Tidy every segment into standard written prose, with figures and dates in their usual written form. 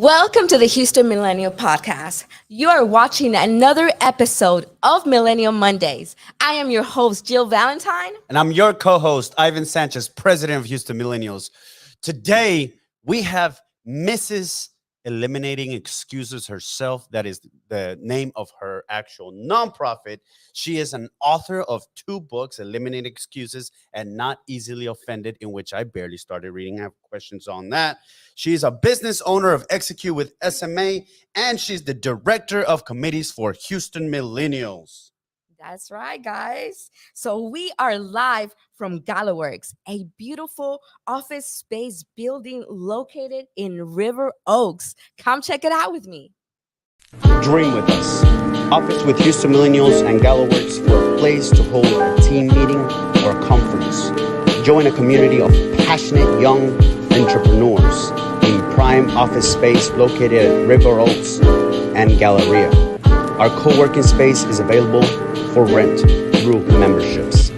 Welcome to the Houston Millennial Podcast. You are watching another episode of Millennial Mondays. I am your host, Jill Valentine. And I'm your co-host, Ivan Sanchez, president of Houston Millennials. Today, we have Mrs. Eliminating Excuses herself. That is the name of her actual nonprofit. She is an author of 2 books, Eliminating Excuses and Not Easily Offended, in which I barely started reading. I have questions on that. She's a business owner of Execute with SMA, and she's the director of committees for Houston Millennials. That's right, guys. So we are live from GalaWorks, a beautiful office space building located in River Oaks. Come check it out with me. Dream with us. Office with Houston Millennials and GalaWorks for a place to hold a team meeting or a conference. Join a community of passionate young entrepreneurs in prime office space located at River Oaks and Galleria. Our co-working space is available for rent through memberships.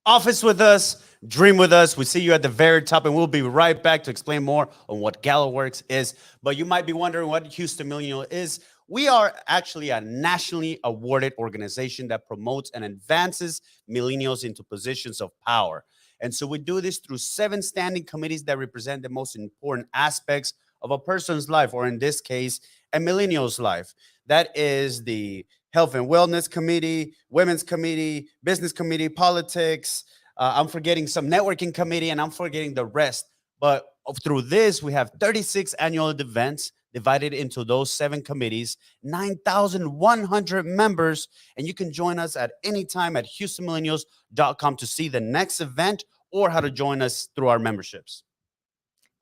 Office with us, dream with us. We see you at the very top, and we'll be right back to explain more on what GalaWorks is. But you might be wondering what Houston Millennial is. We are actually a nationally awarded organization that promotes and advances millennials into positions of power. And so we do this through 7 standing committees that represent the most important aspects of a person's life, or in this case, a millennial's life. That is the Health and Wellness Committee, Women's Committee, Business Committee, Politics. I'm forgetting some networking committee, and I'm forgetting the rest. But through this, we have 36 annual events divided into those 7 committees, 9,100 members, and you can join us at any time at HoustonMillennials.com to see the next event or how to join us through our memberships.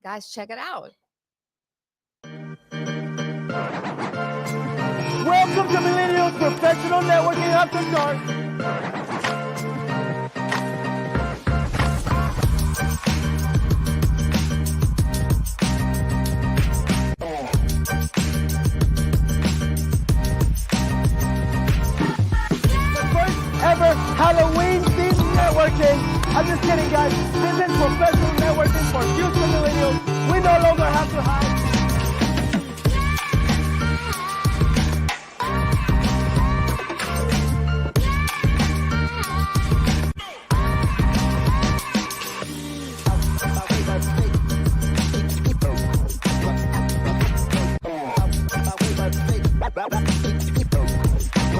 Guys, check it out. Welcome to Millennials Professional Networking After Dark. The first ever Halloween-themed networking. I'm just kidding, guys. This is professional networking for Houston Millennials. We no longer have to hide.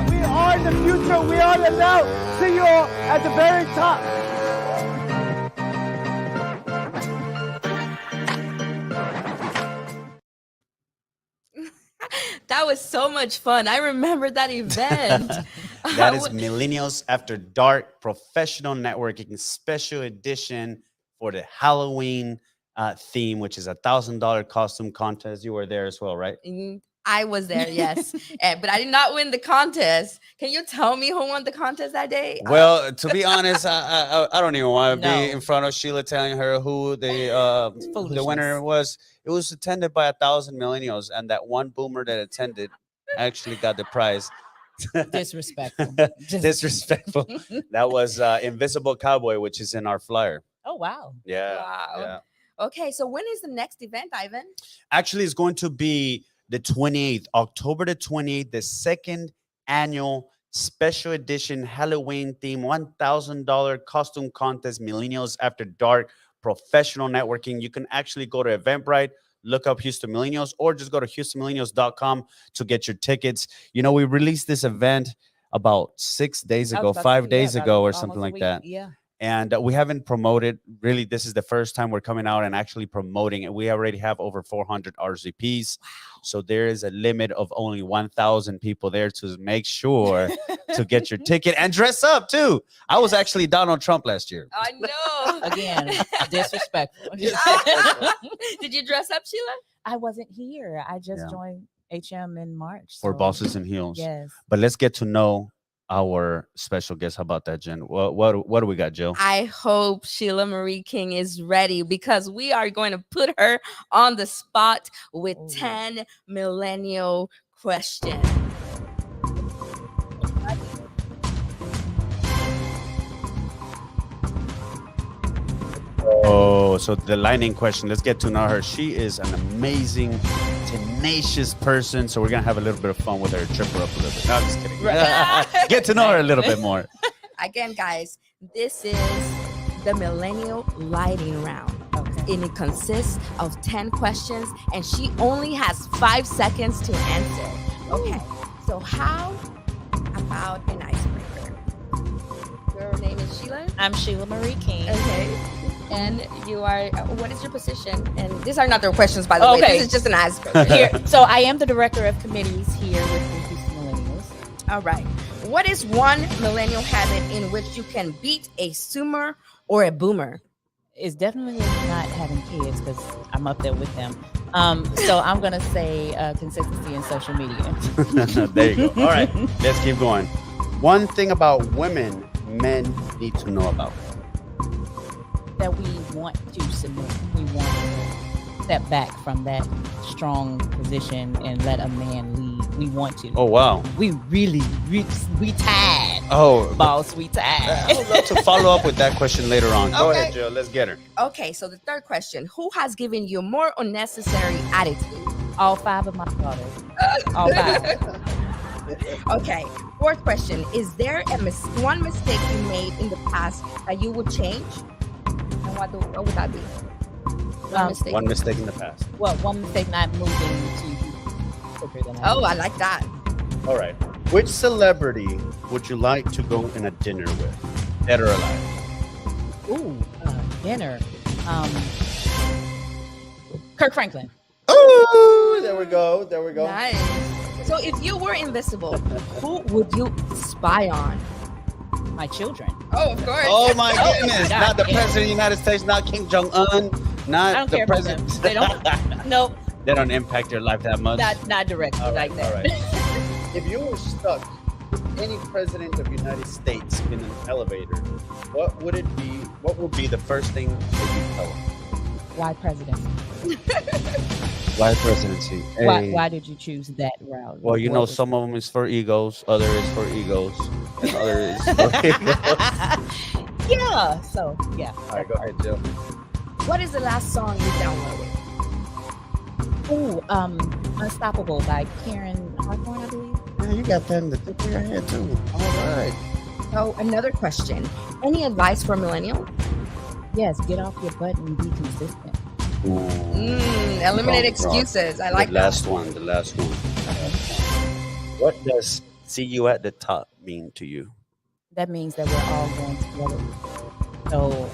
We are the future. We are the now. See you all at the very top. That was so much fun. I remember that event. That is Millennials After Dark Professional Networking Special Edition for the Halloween theme, which is $1,000 costume contest. You were there as well, right? I was there, yes. But I did not win the contest. Can you tell me who won the contest that day? Well, to be honest, I don't even want to be in front of Sheila telling her who the winner was. It was attended by 1,000 millennials, and that one boomer that attended actually got the prize. Disrespectful. Disrespectful. That was Invisible Cowboy, which is in our flyer. Oh, wow. Yeah. Wow. Yeah. Okay, so when is the next event, Ivan? Actually, it's going to be the 28th, October the 28th, the 2nd annual special edition Halloween theme $1,000 costume contest, Millennials After Dark Professional Networking. You can actually go to Eventbrite, look up Houston Millennials, or just go to HoustonMillennials.com to get your tickets. You know, we released this event about 6 days ago, 5 days ago, or something like that. Yeah. And we haven't promoted. Really, this is the first time we're coming out and actually promoting it. We already have over 400 RSVPs. Wow. So there is a limit of only 1,000 people there to make sure to get your ticket and dress up too. I was actually Donald Trump last year. I know. Again, disrespectful. Did you dress up, Sheila? I wasn't here. I just joined HM in March. For Bosses and Heels. Yes. But let's get to know our special guest. How about that, Jen? What do we got, Jill? I hope Sheila Marie King is ready, because we are going to put her on the spot with 10 millennial questions. Oh, so the lightning question. Let's get to know her. She is an amazing, tenacious person. So we're gonna have a little bit of fun with her, trip her up a little bit. No, I'm just kidding. Get to know her a little bit more. Again, guys, this is the Millennial Lighting Round. Okay. And it consists of 10 questions, and she only has 5 seconds to answer. Okay, so how about an icebreaker? Your name is Sheila? I'm Sheila Marie King. Okay. And you are, what is your position? And these are not the questions, by the way. Okay. This is just an icebreaker. Here, so I am the director of committees here with the Houston Millennials. All right. What is one millennial habit in which you can beat a Zoomer or a Boomer? It's definitely not having kids because I'm up there with them. So I'm gonna say consistency in social media. There you go. All right, let's keep going. One thing about women men need to know about. That we want to submit. We want to step back from that strong position and let a man lead. We want to. Oh, wow. We really, we tired. Oh, Boss, we I tired. would love to follow up with that question later on. Go Okay. ahead, Jill. Let's get her. Okay, so the third question. Who has given you more unnecessary attitude? All 5 of my daughters. All 5. Okay, fourth question. Is there one mistake you made in the past that you would change? And what would that be? One mistake in the past. Well, one mistake not moving to quicker than Oh, I like that. All right. Which celebrity would you like to go in a dinner with? Dead or alive? Ooh, dinner. Kirk Franklin. Oh, there we go. There we go. Nice. So if you were invisible, who would you spy on? My children. Oh, of course. Oh my goodness! God, Not the yeah. president of the United States, not Kim Jong-Un, I not don't the care about them. president. They don't. Nope. They don't impact your life that much. Not directly All right, like that. all right. If you were stuck with any president of the United States in an elevator, what would it be? What would be the first thing that you tell them? Why presidency? Why presidency? Why did you choose that route? Well, you What know, was- some of them is for egos, other is for egos, and other is for egos. Yeah. So yeah. All right, go ahead, Jill. What is the last song you downloaded? Ooh, Unstoppable by Karen Hawthorne, I believe. Yeah, you got that in the tip of your head too. All right. So another question. Any advice for millennial? Yes, get off your butt and be consistent. Eliminate excuses. I like the that. last one. The last one. What does "see you at the top" mean to you? That means that we're all going together. So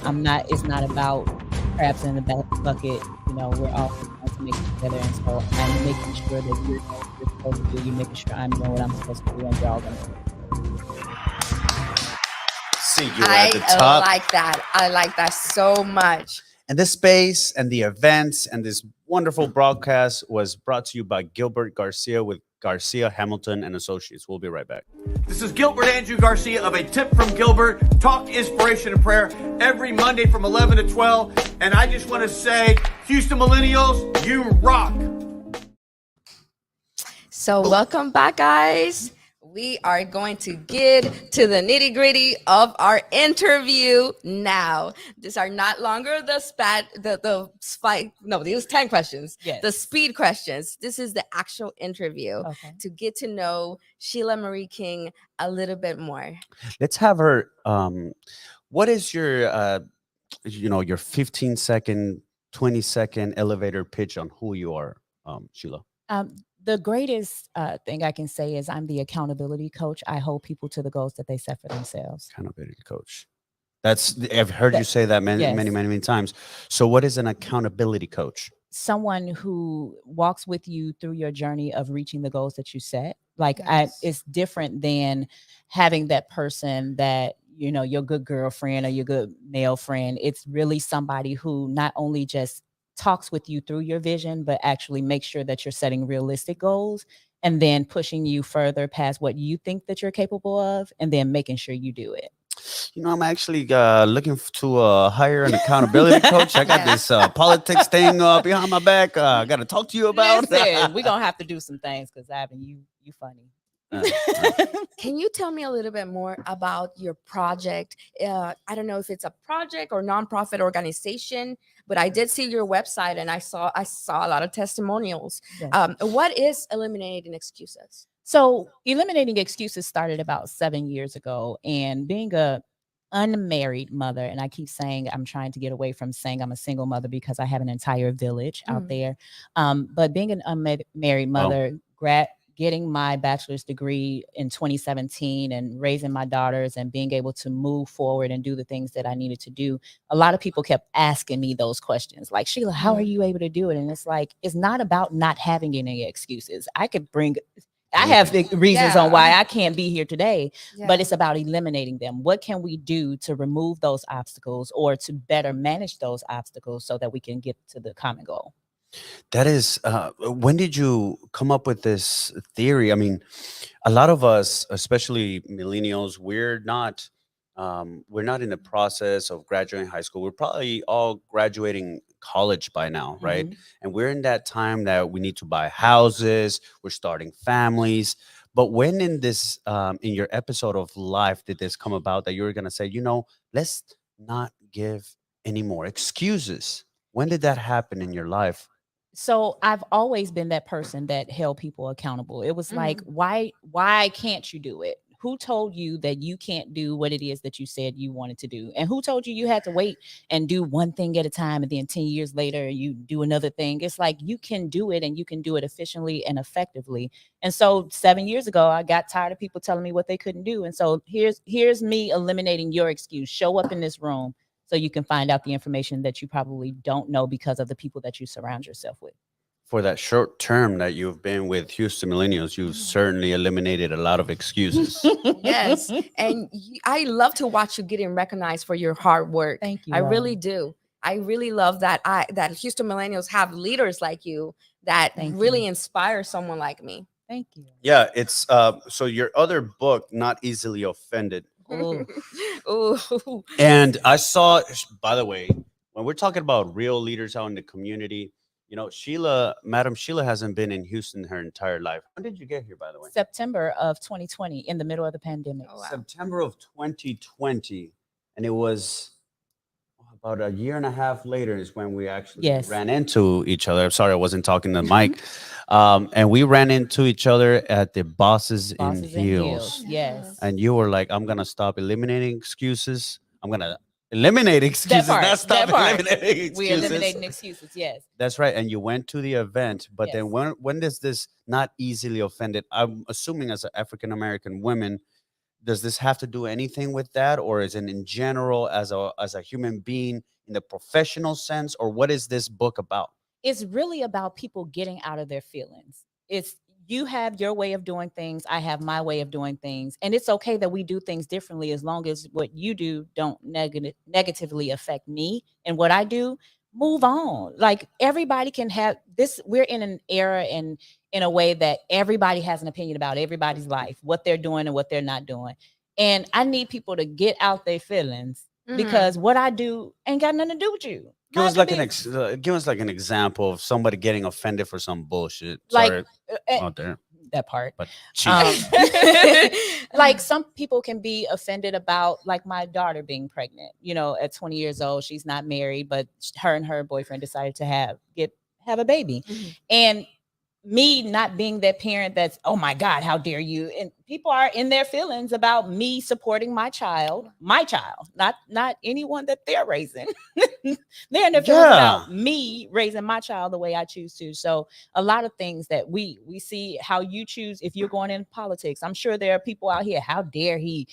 it's not about crabs in the bucket. You know, we're all going to make it together. And so I'm making sure that you're doing what you're supposed to do. You're making sure I'm doing what I'm supposed to do. And we're all going to. See you at the top. I like that so much. And this space and the events and this wonderful broadcast was brought to you by Gilbert Garcia with Garcia, Hamilton, and Associates. We'll be right back. This is Gilbert Andrew Garcia of A Tip from Gilbert. Talk, inspiration, and prayer every Monday from 11 to 12. And I just want to say, Houston Millennials, you rock. So welcome back, guys. We are going to get to the nitty gritty of our interview now. These are not longer the spike. No, these 10 questions. Yes. The speed questions. This is the actual interview Okay. to get to know Sheila Marie King a little bit more. Let's have her. What is your, your 15-second, 20-second elevator pitch on who you are, Sheila? The greatest thing I can say is I'm the accountability coach. I hold people to the goals that they set for themselves. Accountability coach. I've heard you say that Yes. many times. So what is an accountability coach? Someone who walks with you through your journey of reaching the goals that you set. Like Yes. it's different than having that person that, you know, your good girlfriend or your good male friend. It's really somebody who not only just talks with you through your vision, but actually make sure that you're setting realistic goals and then pushing you further past what you think that you're capable of and then making sure you do it. You know, I'm actually looking to hire an accountability coach. I got this politics thing behind my back. I got to talk to you about. Listen, we're going to have to do some things because Ivan, you funny. Can you tell me a little bit more about your project? I don't know if it's a project or nonprofit organization, but I did see your website and I saw a lot of testimonials. Yes. What is eliminating excuses? So eliminating excuses started about 7 years ago, and being a unmarried mother, and I keep saying I'm trying to get away from saying I'm a single mother because I have an entire village out there. But being an unmarried Wow. mother, getting my bachelor's degree in 2017 and raising my daughters and being able to move forward and do the things that I needed to do, a lot of people kept asking me those questions like, Sheila, how are you able to do it? And it's like, it's not about not having any excuses. I have reasons on why I can't be here today, but it's about eliminating them. What can we do to remove those obstacles or to better manage those obstacles so that we can get to the common goal? That is, when did you come up with this theory? I mean, a lot of us, especially millennials, we're not in the process of graduating high school. We're probably all graduating college by now, right? And we're in that time that we need to buy houses, we're starting families. But when in this, in your episode of life, did this come about that you were gonna say, let's not give any more excuses? When did that happen in your life? So I've always been that person that held people accountable. It was like, why can't you do it? Who told you that you can't do what it is that you said you wanted to do? And who told you you had to wait and do one thing at a time and then 10 years later you do another thing? It's like you can do it and you can do it efficiently and effectively. And so 7 years ago, I got tired of people telling me what they couldn't do. And so here's me eliminating your excuse. Show up in this room so you can find out the information that you probably don't know because of the people that you surround yourself with. For that short term that you've been with Houston Millennials, you've certainly eliminated a lot of excuses. Yes, and I love to watch you getting recognized for your hard work. Thank you. I really do. I really love that that Houston Millennials have leaders like you that really inspire someone like me. Thank you. Yeah, it's so your other book, Not Easily Offended. Ooh. And I saw, by the way, when we're talking about real leaders out in the community, Madam Sheila hasn't been in Houston her entire life. When did you get here, by the way? September of 2020, in the middle of the pandemic. Oh, wow. September of 2020. And it was about a year and a half later is when we actually ran into each other. I'm sorry, I wasn't talking to Mike. And we ran into each other at the Bosses in Heels. Yes. And you were like, I'm going to stop eliminating excuses. I'm going to eliminate excuses, not stop eliminating excuses. We're eliminating excuses, yes. That's right. And you went to the event, but then when does this Not Easily Offended, I'm assuming as an African-American woman, does this have to do anything with that, or is it in general as a human being in the professional sense, or what is this book about? It's really about people getting out of their feelings. It's you have your way of doing things, I have my way of doing things, and it's okay that we do things differently as long as what you do don't negatively affect me and what I do. Move on. Like everybody can have this. We're in an era and in a way that everybody has an opinion about everybody's life, what they're doing and what they're not doing. And I need people to get out their feelings because what I do ain't got nothing to do with you. Give us like an example of somebody getting offended for some bullshit. Sorry, out there. That part. But like some people can be offended about like my daughter being pregnant, at 20 years old, she's not married, but her and her boyfriend decided to have a baby. And me not being that parent that's, oh my God, how dare you? And people are in their feelings about me supporting my child, not anyone that they're raising. They're in their feelings about me raising my child the way I choose to. So a lot of things that we see how you choose if you're going in politics. I'm sure there are people out here, how dare he,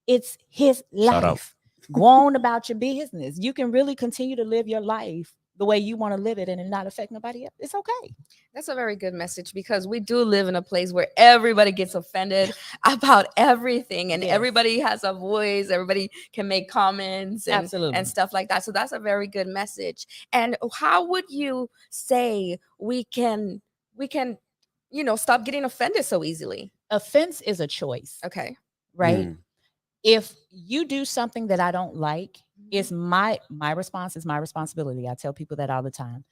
it's his life. Go on about your business. You can really continue to live your life the way you want to live it and it not affect nobody else. It's okay. That's a very good message because we do live in a place where everybody gets offended about everything and everybody has a voice. Everybody can make comments and stuff like that. So that's a very good message. And how would you say we can, stop getting offended so easily? Offense is a choice. Okay. Right. If you do something that I don't like, it's my response is my responsibility. I tell people that all the time.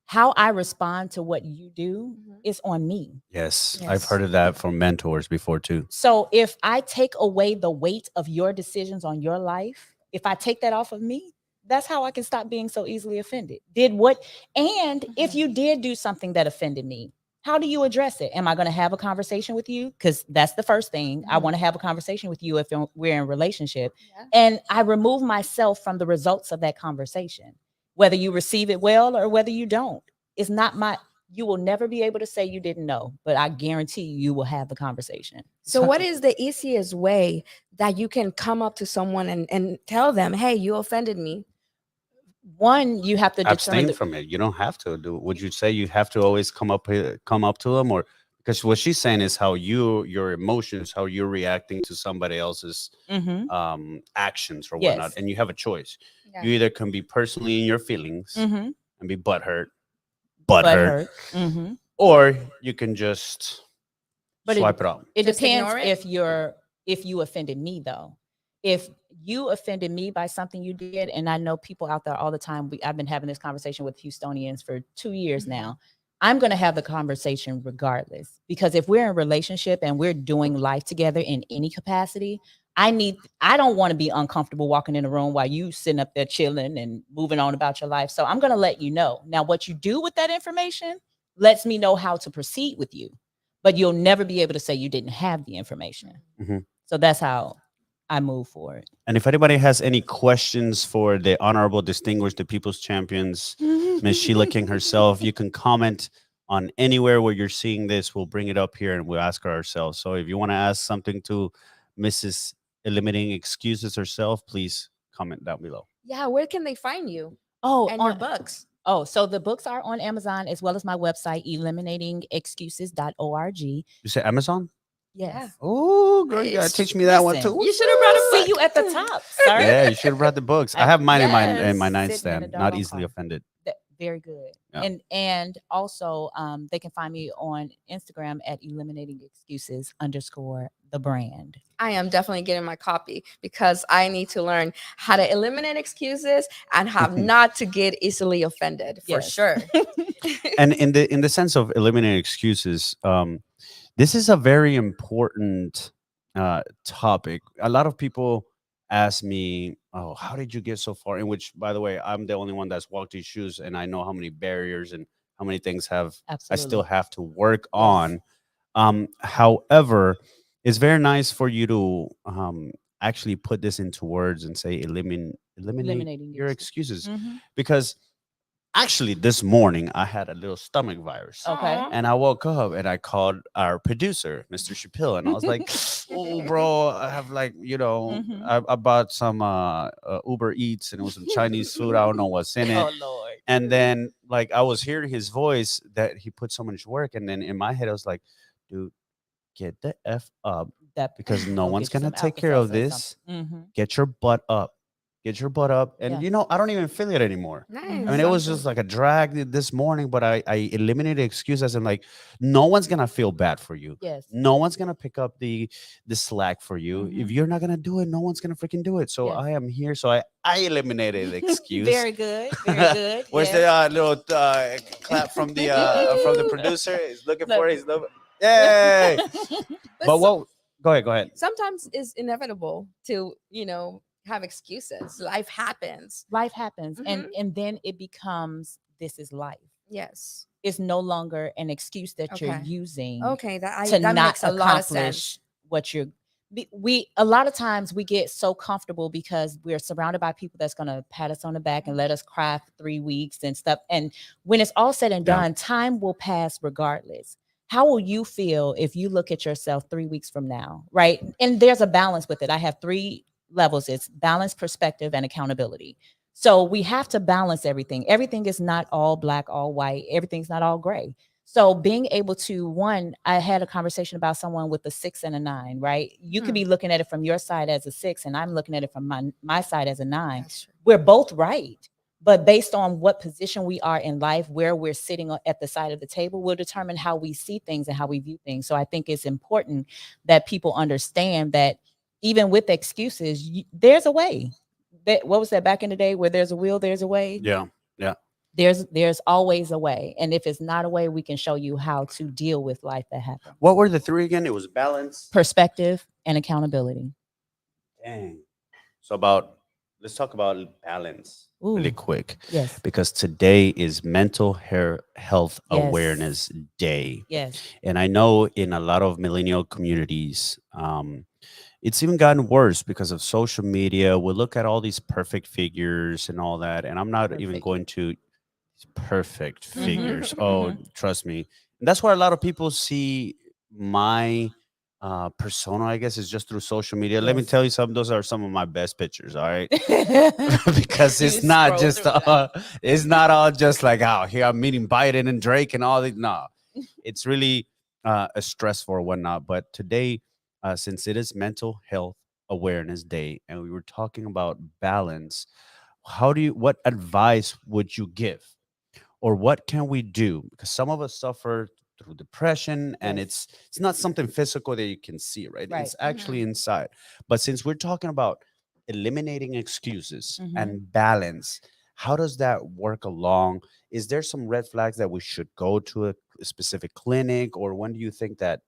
how I respond to what you do is on me. Yes, I've Yes. heard of that from mentors before too. So if I take away the weight of your decisions on your life, if I take that off of me, that's how I can stop being so easily offended. And if you did do something that offended me, how do you address it? Am I going to have a conversation with you? Because that's the first thing. I want to have a conversation with you if we're in a relationship. Yeah. And I remove myself from the results of that conversation, whether you receive it well or whether you don't. It's not my, you will never be able to say you didn't know, but I guarantee you will have the conversation. So what is the easiest way that you can come up to someone and tell them, hey, you offended me? One, you have to determine Abstain from it. You don't have to do. Would you say you have to always come up to them, or because what she's saying is how your emotions, how you're reacting to somebody else's actions or whatnot, Yes. and you have a choice. Yeah. You either can be personally in your feelings and be butthurt, but butthurt, hurt. or you can just But swipe it out. It Just depends ignore it? if you offended me though. If you offended me by something you did, and I know people out there all the time, I've been having this conversation with Houstonians for 2 years now. I'm going to have the conversation regardless, because if we're in a relationship and we're doing life together in any capacity, I don't want to be uncomfortable walking in the room while you sitting up there chilling and moving on about your life. So I'm going to let you know. Now, what you do with that information lets me know how to proceed with you, but you'll never be able to say you didn't have the information. So that's how I move forward. And if anybody has any questions for the honorable, distinguished, the people's champions, Miss Sheila King herself, you can comment on anywhere where you're seeing this. We'll bring it up here and we'll ask her ourselves. So if you want to ask something to Mrs. Eliminating Excuses herself, please comment down below. Yeah, where can they find you? Oh, And your books. Oh, so the books are on Amazon as well as my website, eliminatingexcuses.org. You say Amazon? Yes. Oh, girl, you gotta teach me that one Listen, too. You should have brought a See book. you at the top, sir. Yeah, you should have brought the books. I have mine in my Yes, in my sitting in the nightstand. Not doggone easily car. offended. Very good. Yeah. And also they can find me on Instagram at eliminatingexcuses_the brand. I am definitely getting my copy because I need to learn how to eliminate excuses and how not to get easily offended for Yes. sure. And in the sense of eliminating excuses, this is a very important topic. A lot of people ask me, "Oh, how did you get so far?" In which, by the way, I'm the only one that's walked these shoes, and I know how many barriers and how many things I still Absolutely. have to work on. However, it's very nice for you to actually put this into words and say eliminate Eliminating your excuses. excuses, because actually this morning I had a little stomach virus. Okay. And I woke up and I called our producer, Mr. Shapil, and I was like, "Oh, bro, I have I bought some Uber Eats, and it was some Chinese food. I don't know what's in it." Oh Lord. And then like I was hearing his voice that he put so much work, and then in my head I was like, "Dude, get the F up, because no Go one's get you gonna some take care of Alka-Seltzer or this. something. Get your butt up." Get your butt up. And Yeah. I don't even feel it anymore. Nice. I mean, it was just like a drag this morning, but I eliminated excuses. I'm like, no one's gonna feel bad for you. Yes. No one's gonna pick up the slack for you. If you're not gonna do it, no one's gonna freaking do it. So Yes. I am here. So I eliminated the excuse. Very good. Very good. Where's yes. the little clap from the producer? He's looking for it. He's looking. Yay! But what? Go ahead. Sometimes it's inevitable to, have excuses. Life happens. Life happens. And then it becomes, this is life. Yes. It's no longer an excuse that you're Okay. using Okay, that to not makes a lot of sense. accomplish what you're we a lot of times we get so comfortable because we're surrounded by people that's going to pat us on the back and let us cry for 3 weeks and stuff. And when it's all said and done, time will pass regardless. How will you feel if you look at yourself 3 weeks from now, right? And there's a balance with it. I have 3 levels. It's balance, perspective, and accountability. So we have to balance everything. Everything is not all black, all white. Everything's not all gray. So being able to, I had a conversation about someone with a 6 and a 9, right? You could be looking at it from your side as a 6, and I'm looking at it from my side as a 9. We're both right. But based on what position we are in life, where we're sitting at the side of the table, will determine how we see things and how we view things. So I think it's important that people understand that even with excuses, there's a way. What was that back in the day? Where there's a will, there's a way. Yeah. there's always a way. And if it's not a way, we can show you how to deal with life that happens. What were the three again? It was balance. Perspective and accountability. Dang. So about let's talk about balance really Ooh, quick yes. because today is Mental Health Yes. Awareness Day. Yes. And I know in a lot of millennial communities, it's even gotten worse because of social media. We look at all these perfect figures and all that, and I'm not even Perfect. going to perfect Mhm, figures. Oh, mhm. trust me. And that's why a lot of people see my persona, I guess, is just through social media. Let me Yes. tell you something. Those are some of my best pictures. All right. Because You it's not scroll just through it. it's not all just like out here I'm meeting Biden and Drake and all that. No, it's really a stressful or whatnot. But today, since it is Mental Health Awareness Day, and we were talking about balance, what advice would you give, or what can we do? Because some of us suffer through depression, and Yes. it's not something physical that you can see, right? Right. It's actually inside. But since we're talking about eliminating excuses Mhm. and balance, how does that work along? Is there some red flags that we should go to a specific clinic, or when do you think that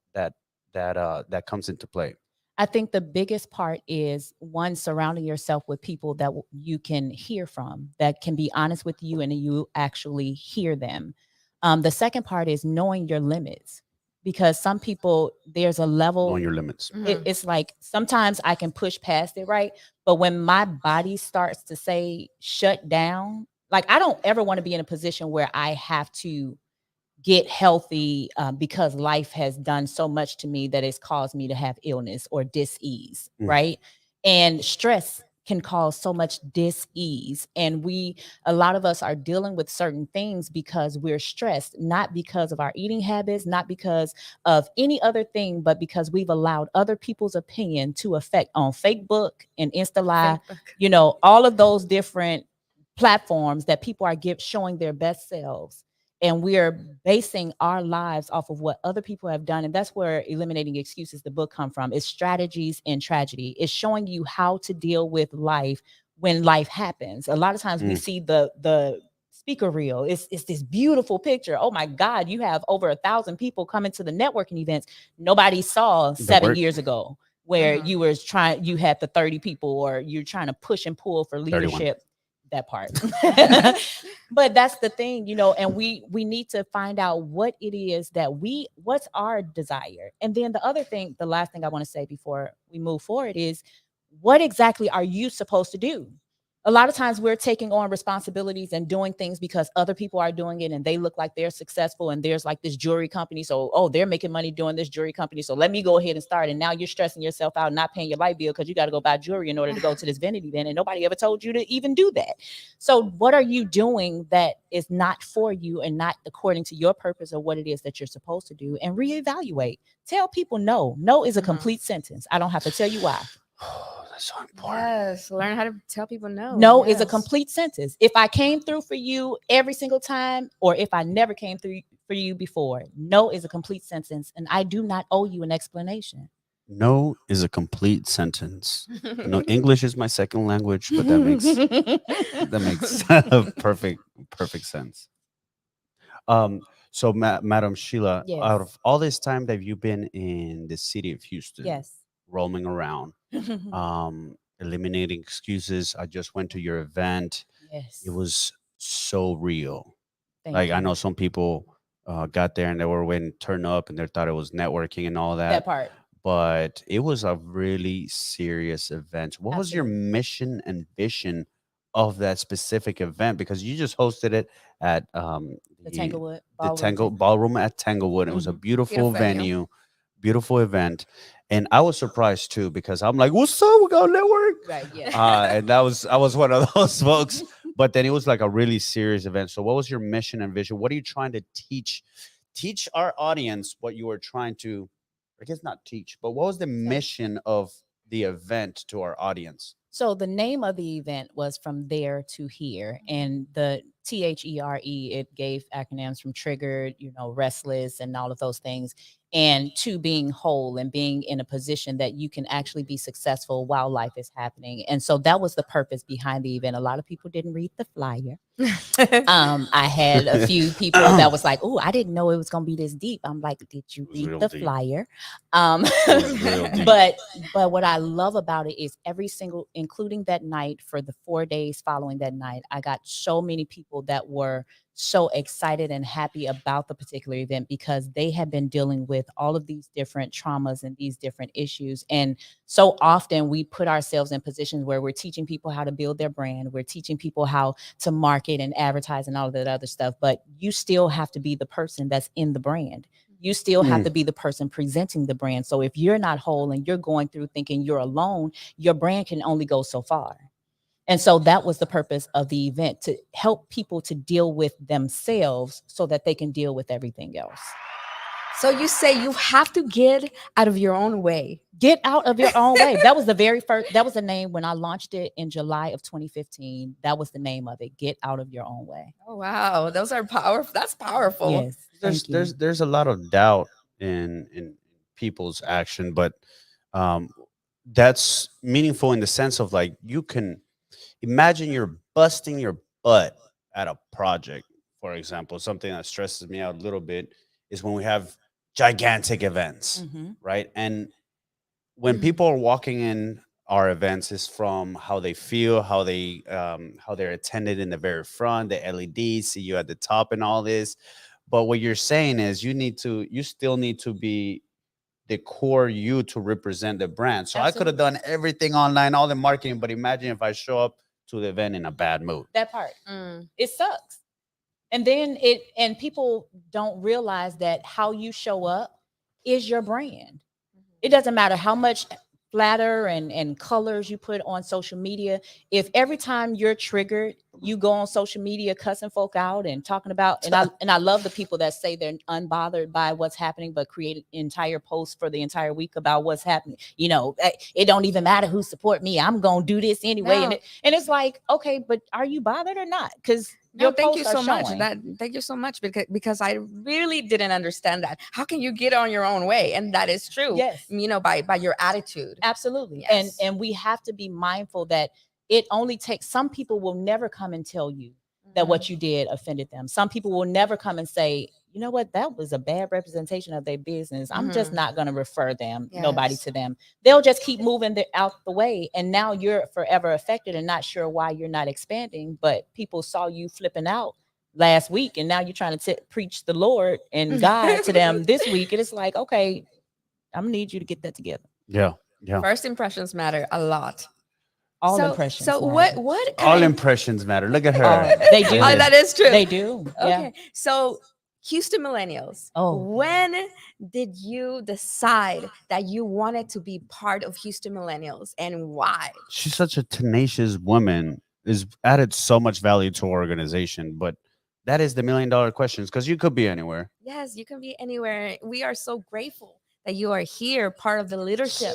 comes into play? I think the biggest part is one, surrounding yourself with people that you can hear from, that can be honest with you and you actually hear them. The second part is knowing your limits, because some people, there's a Knowing level, your limits. it's like sometimes I can push past it, right? But when my body starts to say shut down, like I don't ever want to be in a position where I have to get healthy because life has done so much to me that it's caused me to have illness or dis-ease, Mm. right? And stress can cause so much dis-ease, and a lot of us are dealing with certain things because we're stressed, not because of our eating habits, not because of any other thing, but because we've allowed other people's opinion to affect on Facebook and Insta Live, all of those different platforms that people are showing their best selves, and we are basing our lives off of what other people have done. And that's where Eliminating Excuses, the book, come from. It's strategies in tragedy. It's showing you how to deal with life when life happens. A lot of times we Mm. see the speaker reel. It's this beautiful picture. Oh my God, you have over 1,000 people coming to the networking events nobody saw The 7 years ago, where Mhm. you had the 30 people, or you're trying to push and pull for 31. leadership. That part. But that's the thing, and we need to find out what it is that what's our desire. And then the other thing, the last thing I want to say before we move forward is, what exactly are you supposed to do? A lot of times we're taking on responsibilities and doing things because other people are doing it and they look like they're successful, and there's like this jewelry company, so they're making money doing this jewelry company, so let me go ahead and start. And now you're stressing yourself out, not paying your light bill because you got to go buy jewelry in order to go to this vanity event, and nobody ever told you to even do that. So what are you doing that is not for you and not according to your purpose or what it is that you're supposed to do? And reevaluate. Tell people no. No is a complete sentence. I don't have to tell you why. Oh, that's so important. Yes, learn how to tell people no. No is a Yes. complete sentence. If I came through for you every single time, or if I never came through for you before, no is a complete sentence, and I do not owe you an explanation. No is a complete sentence. English is my second language, but that makes perfect sense. So Madam Sheila, out Yes. of all this time that you've been in the city of Houston, Yes. roaming around, eliminating excuses, I just went to your event. Yes. It was so real. Thank Like, I you. know some people got there and they were waiting to turn up and they thought it was networking and all That that, part. but it was a really serious event. What was your Absolutely. mission and vision of that specific event? Because you just hosted it at The the Tanglewood the Ballroom. Tango Ballroom at Tanglewood. It was a Mhm. beautiful Beautiful venue. venue, beautiful event, and I was surprised too because I'm like, "What's up? We got network." Right. Yeah. And I was one of those folks. But then it was like a really serious event. So, what was your mission and vision? What are you trying to teach our audience? What you were trying to, I guess not teach, but what was the mission of the event to our audience? So the name of the event was From There to Here, and the THERE. It gave acronyms from triggered, restless, and all of those things, and to being whole and being in a position that you can actually be successful while life is happening. And so that was the purpose behind the event. A lot of people didn't read the flyer. I had a few people that was like, "Oh, I didn't know it was gonna be this deep." I'm like, "Did you read the flyer?" But what I love about it is every single, including that night, for the 4 days following that night, I got so many people that were so excited and happy about the particular event because they have been dealing with all of these different traumas and these different issues. And so often we put ourselves in positions where we're teaching people how to build their brand. We're teaching people how to market and advertise and all of that other stuff. But you still have to be the person that's in the brand. You still have to be the person presenting the brand. So if you're not whole and you're going through thinking you're alone, your brand can only go so far. And so that was the purpose of the event, to help people to deal with themselves so that they can deal with everything else. So you say you have to get out of your own way. Get out of your own way. That was the very first, that was the name when I launched it in July of 2015. That was the name of it. Get out of your own way. Oh, wow. Those are powerful. That's powerful. Yes. There's a lot of doubt in people's action, but that's meaningful in the sense of, like, you can imagine you're busting your butt at a project. For example, something that stresses me out a little bit is when we have gigantic events, right? And when people are walking in our events, is from how they feel, how they're attended in the very front, the LEDs, see you at the top, and all this. But what you're saying is you still need to be the core you to represent the brand. So I could have done everything online, all the marketing, but imagine if I show up to the event in a bad mood. That part. It sucks. And then people don't realize that how you show up is your brand. It doesn't matter how much flatter and colors you put on social media. If every time you're triggered, you go on social media cussing folk out and talking about, and I love the people that say they're unbothered by what's happening, but create an entire post for the entire week about what's happening. It don't even matter who support me. I'm going to do this anyway. No. And it's like, okay, but are you bothered or not? Because no, thank you so much. Thank you so much, because I really didn't understand that. How can you get on your own way? And that is true. Yes. By your attitude. Absolutely. Yes. And we have to be mindful that it only takes, some people will never come and tell you that what you did offended them. Some people will never come and say, you know what, that was a bad representation of their business. I'm just not going to refer nobody to them. They'll just keep moving out the way. And now you're forever affected and not sure why you're not expanding. But people saw you flipping out last week, and now you're trying to preach the Lord and God to them this week. And it's like, okay, I'm going to need you to get that together. Yeah. First impressions matter a lot. All impressions. So matter. what all impressions matter. Look at her. They do. Oh, that is true. They do. Okay. Yeah. So Houston Millennials. When did you decide that you wanted to be part of Houston Millennials, and why? She's such a tenacious woman, has added so much value to our organization, but that is the $1 million questions, because you could be anywhere. Yes, you can be anywhere. We are so grateful that you are here, part of the leadership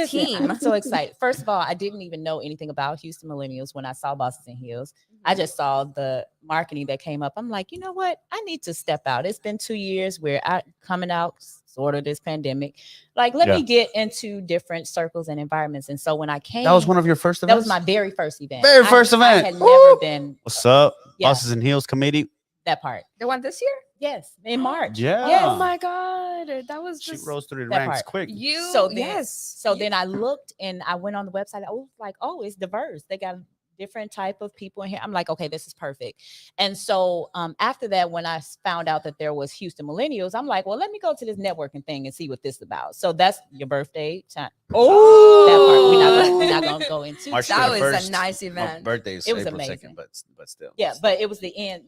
team. I'm so excited. First of all, I didn't even know anything about Houston Millennials when I saw Bosses in Heels. I just saw the marketing that came up. I'm like, you know what? I need to step out. It's been 2 years where I'm coming out sort of this pandemic. Like, let me get into different circles and environments. And so when I came, that was one of your first events? That was my very first event. Very first event. I had never been. What's up? Yeah. Bosses in Heels committee. That part. The one this year? Yes, in March. Yeah. Yes. Oh my God, that was she just rose through the ranks quick. Then I looked and I went on the website. I was like, oh, it's diverse. They got different type of people in here. I'm like, okay, this is perfect. And so after that, when I found out that there was Houston Millennials, I'm like, well, let me go to this networking thing and see what this is about. So that's your birthday time. Oh, that part we're not gonna go into. That was a nice event. My birthday is April 2nd, but still. Yeah, but it was the end.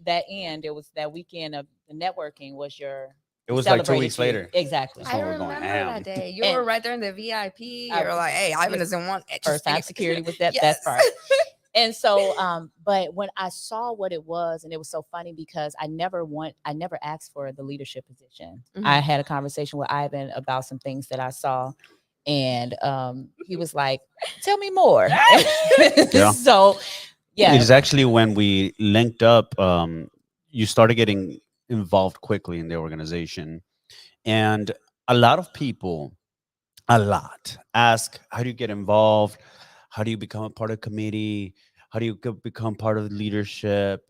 It was that weekend of the networking was your. It was like 2 weeks later. Exactly. I remember that day. You were right there in the VIP. You were like, hey, Ivan doesn't want first time security with that. Yes. That part. And so, but when I saw what it was, and it was so funny because I never asked for the leadership position. I had a conversation with Ivan about some things that I saw, and he was like, "Tell me more." So Yeah. It is actually when we linked up. You started getting involved quickly in the organization, and a lot of people, a lot, ask, "How do you get involved? How do you become a part of committee? How do you become part of leadership?"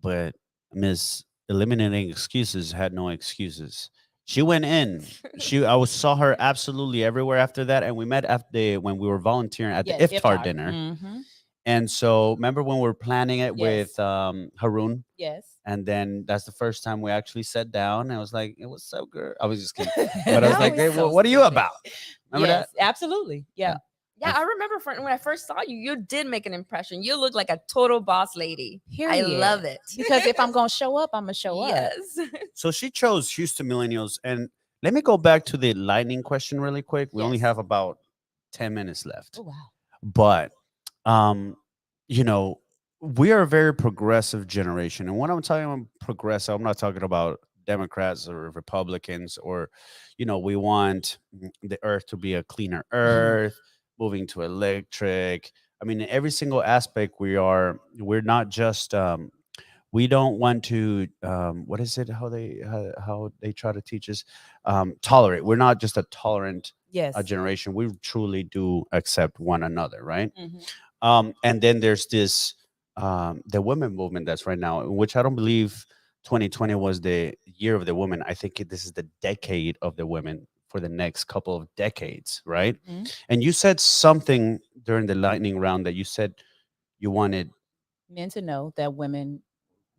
But Miss Eliminating Excuses had no excuses. She went in. I was saw her absolutely everywhere after that, and we met after when we were volunteering at the Yes, iftar iftar. dinner. Mm-hmm. And so, remember when we were planning it with Yes. Haroon, Yes. and then that's the first time we actually sat down. And I was like, "It was so good." I was just kidding, but I was That like, was "Hey, so what are you stupid. about?" Remember Yes, that? absolutely. Yeah. Yeah, I remember when I first saw you, you did make an impression. You look like a total boss lady. I Period. love it. Because if I'm gonna show up, I'm gonna show up. Yes. So she chose Houston Millennials. And let me go back to the lightning question really quick. We only Yes. have about 10 minutes left. Oh wow. But, um, you know, we are a very progressive generation. And when I'm talking about progressive, I'm not talking about Democrats or Republicans or, we want the earth to be a cleaner earth, moving to electric. I mean, in every single aspect, we're not just, we don't want to what is it how they try to teach us, tolerate. We're not just a tolerant Yes. generation. We truly do accept one another, right? Mhm. And then there's this, the women movement that's right now, which I don't believe 2020 was the year of the women. I think this is the decade of the women for the next couple of decades, right? Mhm. And you said something during the lightning round that you said you wanted. Men to know that women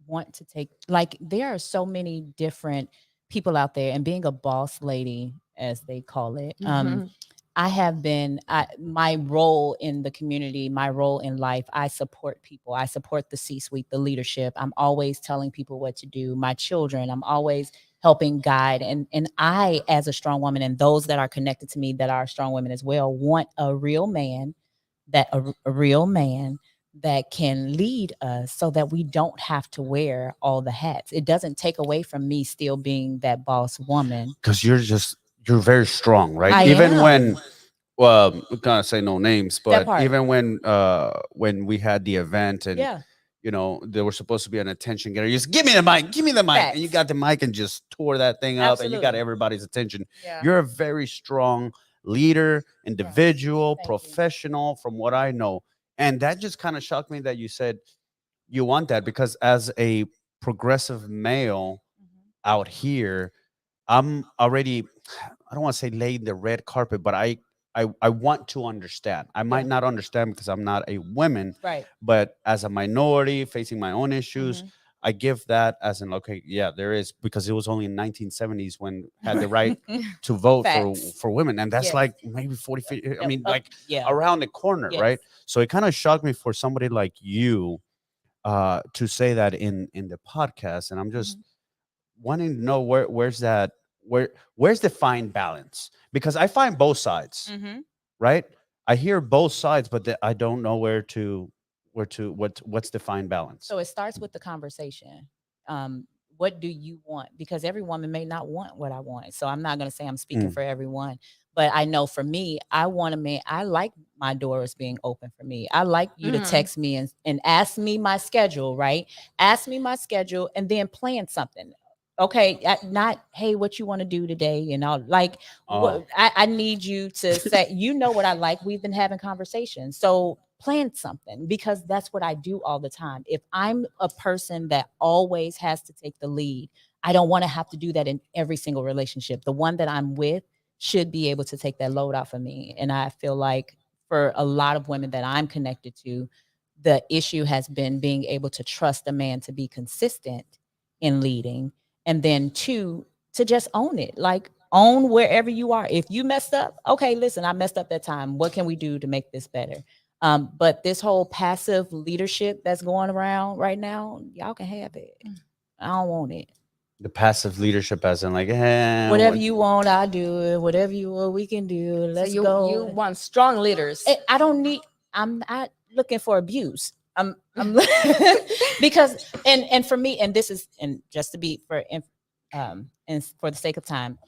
want to take, like, there are so many different people out there, and being a boss lady, as they call it, Mhm. I have been, my role in the community, my role in life, I support people. I support the C-suite, the leadership. I'm always telling people what to do. My children, I'm always helping guide. And I, as a strong woman, and those that are connected to me that are strong women as well, want a real man, a real man that can lead us so that we don't have to wear all the hats. It doesn't take away from me still being that boss woman. Because you're very strong, right? I Even am. when, well, we can't say no names, That but part. even when we had the event, and Yeah. there was supposed to be an attention getter, you just give me the mic, and you Facts. got the mic and just tore that thing up, and you got Absolutely. everybody's attention. Yeah. You're a very strong leader, individual, Thank you. professional, from what I know. And that just kind of shocked me that you said you want that, because as a progressive male Mhm. out here, I'm already, I don't want to say laying the red carpet, but I want to understand. I Yeah. might not understand because I'm not a woman, Right. but as a minority facing my own issues, Mhm. I give that as an okay, yeah, there is, because it was only in 1970s when had the right to vote for Facts. women, and that's Yes. like maybe 40, 50, I mean, like Yeah. around the corner, Yes. right? So it kind of shocked me for somebody like you to say that in the podcast, and I'm just Mhm. wanting to know where's the fine balance, because I find both sides, Mhm. right? I hear both sides, but I don't know what's the fine balance. So it starts with the conversation. What do you want? Because every woman may not want what I want. So I'm not going to say I'm speaking Mm. for everyone, but I know for me, I want a man. I like my doors being open for me. I like you to Mhm. text me and ask me my schedule, right? Ask me my schedule and then plan something. Okay, not hey, what you want to do today, and I'll like Oh, what I need you to say. You know what I like. We've been having conversations, so plan something, because that's what I do all the time. If I'm a person that always has to take the lead, I don't want to have to do that in every single relationship. The one that I'm with should be able to take that load off of me. And I feel like for a lot of women that I'm connected to, the issue has been being able to trust a man to be consistent in leading. And then two, to just own it. Like own wherever you are. If you messed up, okay, listen, I messed up that time. What can we do to make this better? But this whole passive leadership that's going around right now, y'all can have it. I don't want it. the passive leadership, as in like, Whatever you want, I'll do it. Whatever you want, we can do. So Let's you go. want strong leaders. I don't need. I'm not looking for abuse. I'm because and for me, and this is, and just to be for and for the sake of time,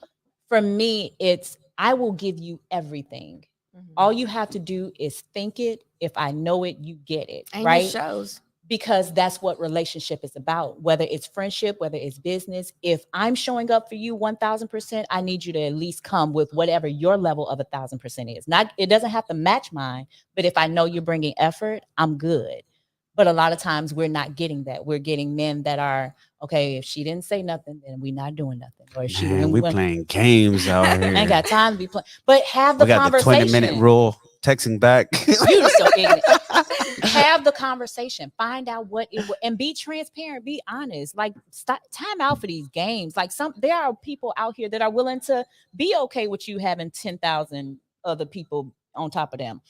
for me, it's I will give you everything. All you have to do is think it. If I know it, you get it, And right? it shows. Because that's what relationship is about, whether it's friendship, whether it's business. If I'm showing up for you 1000%, I need you to at least come with whatever your level of 1000% is. Not, it doesn't have to match mine, but if I know you're bringing effort, I'm good. But a lot of times we're not getting that. We're getting men that are, okay, if she didn't say nothing, then we're not doing nothing. Or if she Man, didn't, we playing games out I ain't here. got time to be playing. But have the We got the conversation. 20-minute rule. Texting back. You so ignorant. Have the conversation. Find out what it will, and be transparent. Be honest. Like, stop, time out for these games. Like, there are people out here that are willing to be okay with you having 10,000 other people on top of them.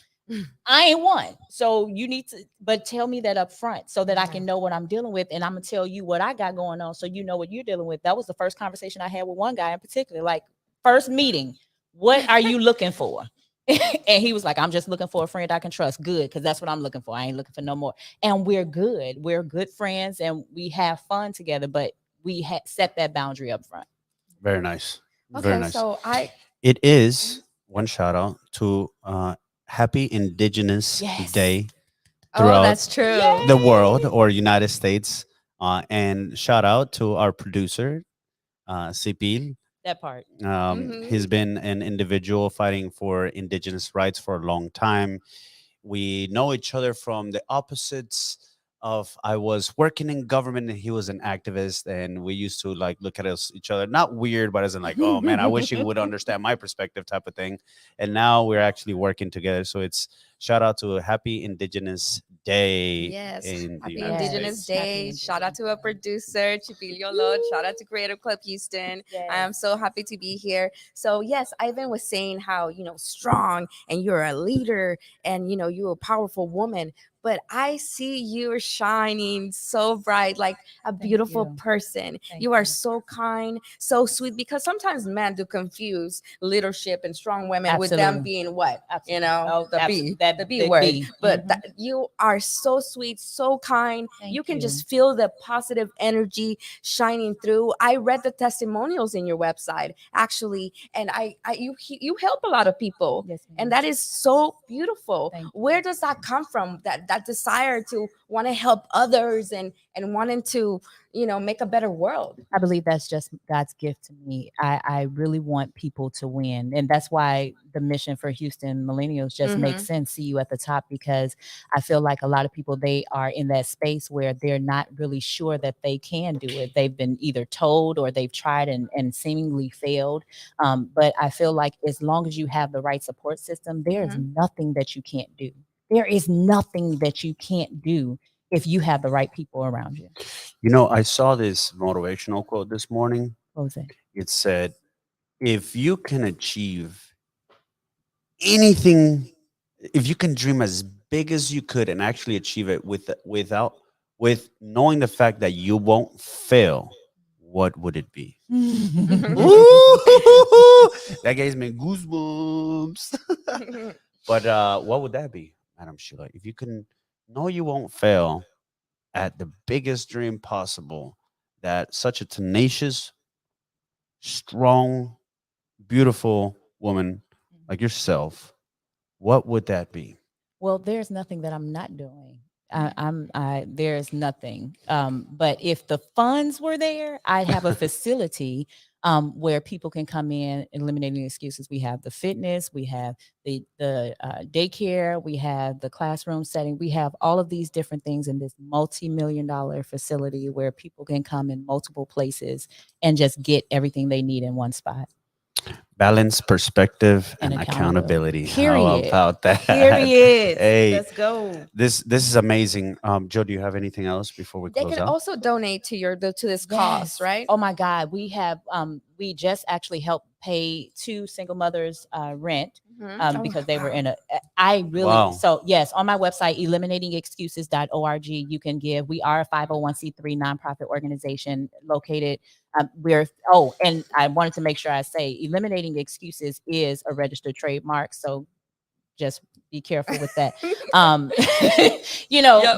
I ain't one. So you need to, but tell me that up front so that I can know what I'm dealing with. And I'm gonna tell you what I got going on so you know what you're dealing with. That was the first conversation I had with one guy in particular. Like, first meeting, what are you looking for? And he was like, I'm just looking for a friend I can trust. Good, because that's what I'm looking for. I ain't looking for no more. And we're good. We're good friends and we have fun together, but we set that boundary up front. Very nice. Okay, Very nice. so It is one shout out to Happy Indigenous Day throughout that's true. the world or United States. And shout out to our producer, Sipil. That part. He's been an individual fighting for indigenous rights for a long time. We know each other from the opposites of I was working in government and he was an activist, and we used to like look at each other not weird, but as in like, oh man, I wish you would understand my perspective type of thing. And now we're actually working together. So it's shout out to a Happy Indigenous Day. Yes, in the Happy United Indigenous States. Day. Shout out to our producer, Chipilio Lod. Shout out to Creative Club Houston. I am so happy to be here. So yes, Ivan was saying how, strong and you're a leader and, you're a powerful woman. But I see you shining so bright, like a beautiful person. You are so kind, so sweet, because sometimes men do confuse leadership and strong women with them being what? The B word. But you are so sweet, so kind. You can just feel the positive energy shining through. I read the testimonials in your website, actually, and you help a lot of people. Yes, and that is so beautiful. Where does that come from? That desire to want to help others and wanting to make a better world. I believe that's just God's gift to me. I really want people to win, and that's why the mission for Houston Millennials just makes sense. See you at the top, because I feel like a lot of people, they are in that space where they're not really sure that they can do it. They've been either told or they've tried and seemingly failed. But I feel like as long as you have the right support system, there is nothing that you can't do. There is nothing that you can't do if you have the right people around you. I saw this motivational quote this morning. What was it? It said, if you can achieve anything, if you can dream as big as you could and actually achieve it with knowing the fact that you won't fail, what would it be? That gave me goosebumps. But what would that be, Madam Sheila? If you can know you won't fail at the biggest dream possible, that such a tenacious, strong, beautiful woman like yourself, what would that be? Well, there's nothing that I'm not doing. There's nothing. But if the funds were there, I'd have a facility where people can come in, eliminating excuses. We have the fitness, we have the daycare, we have the classroom setting. We have all of these different things in this multi-million-dollar facility where people can come in multiple places and just get everything they need in one spot. Balance, perspective, and accountability. Period. How about that? Period. Hey, let's go. This is amazing. Joe, do you have anything else before we They close can out? also donate to this cause, right? Oh my God, we have we just actually helped pay two single mothers rent because they were in so yes, on my website eliminatingexcuses.org you can give. We are a 501c3 nonprofit organization located and I wanted to make sure I say Eliminating Excuses is a registered trademark, so just be careful with that.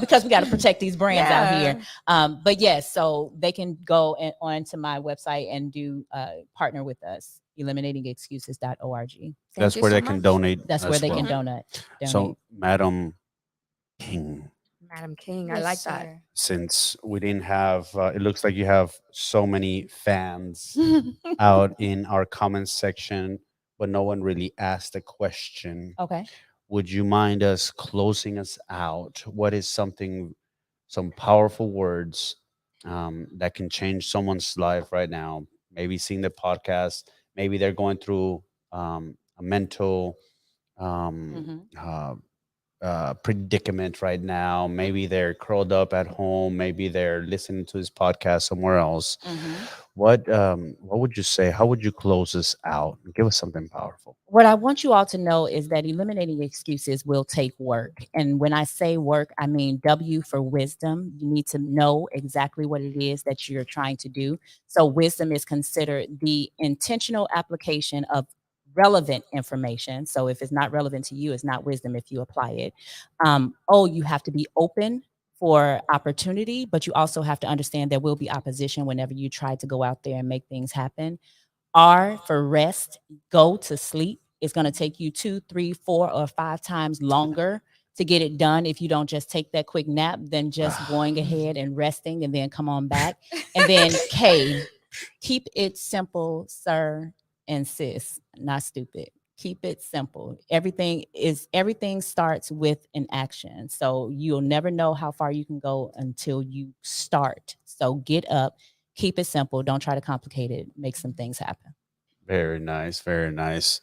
Because we got to protect these brands out here. But yes, so they can go onto my website and do partner with us, eliminatingexcuses.org. That's you where so they can much. donate. That's as where they well. can donate. So, Madam King, Madam King, I Yes, like that. sir. since we didn't have, it looks like you have so many fans out in our comments section, but no one really asked a question. Okay. Would you mind us closing us out? What is some powerful words that can change someone's life right now? Maybe seeing the podcast, maybe they're going through a mental um, Mhm. uh, predicament right now. Maybe they're curled up at home. Maybe they're listening to this podcast somewhere else. Mhm. What would you say? How would you close this out? Give us something powerful. What I want you all to know is that eliminating excuses will take work. And when I say work, I mean W for wisdom. You need to know exactly what it is that you're trying to do. So, wisdom is considered the intentional application of relevant information. So, if it's not relevant to you, it's not wisdom if you apply it. You have to be open for opportunity, but you also have to understand there will be opposition whenever you try to go out there and make things happen. R for rest, go to sleep. It's going to take you 2, 3, 4, or 5 times longer to get it done if you don't just take that quick nap than just going ahead and resting and then come on back. And then K, keep it simple, sir and sis, not stupid. Keep it simple. Everything starts with an action. So you'll never know how far you can go until you start. So get up, keep it simple. Don't try to complicate it. Make some things happen. Very nice, very nice.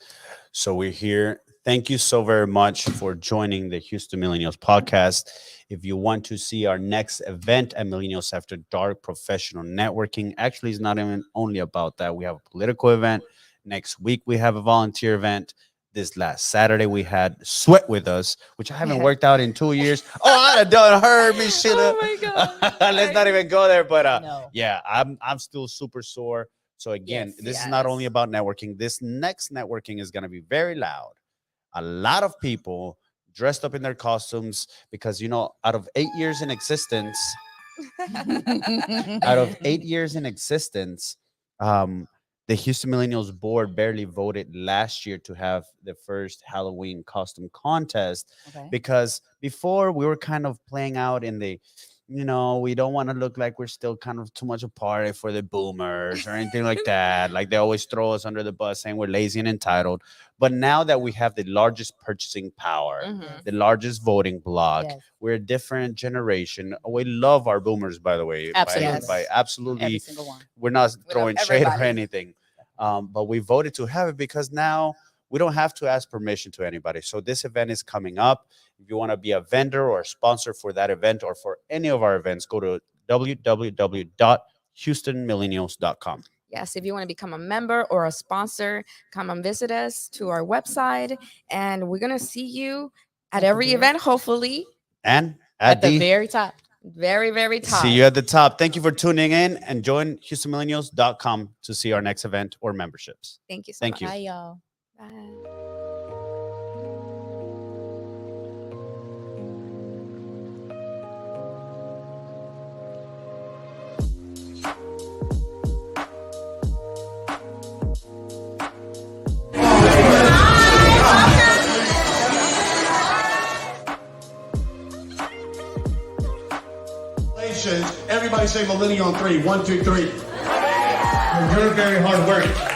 So we're here. Thank you so very much for joining the Houston Millennials podcast. If you want to see our next event at Millennials After Dark Professional Networking, actually, it's not even only about that. We have a political event. Next week, we have a volunteer event. This last Saturday, we had Sweat with Us, which I haven't worked out in 2 years. Oh, I'd have done her, Miss Sheila. Oh my God. Let's not even go there. But No. yeah, I'm still super sore. So again, Yes, this is not only yes. about networking. This next networking is going to be very loud. A lot of people dressed up in their costumes because, out of 8 years in existence, the Houston Millennials board barely voted last year to have the first Halloween costume contest Okay. because before we were kind of playing out in the, we don't want to look like we're still kind of too much a party for the boomers or anything like that. Like they always throw us under the bus saying we're lazy and entitled. But now that we have the largest purchasing power, Mhm. the largest voting bloc, Yes. we're a different generation. We love our boomers, by the way. Absolutely. By absolutely, Every single one. we're not love throwing shade or everybody. anything. But we voted to have it because now we don't have to ask permission to anybody. So this event is coming up. If you want to be a vendor or a sponsor for that event or for any of our events, go to www.houstonmillennials.com. Yes, if you want to become a member or a sponsor, come and visit us to our website, and we're gonna see you at the every very- event, hopefully. And At the very top. Very, very top. see you at the top. Thank you for tuning in and join HoustonMillennials.com to see our next event or memberships. Thank you so Thank much. you. Bye, y'all. Bye. Everybody say millennial on 3. 1, 2, 3. You're very hard work.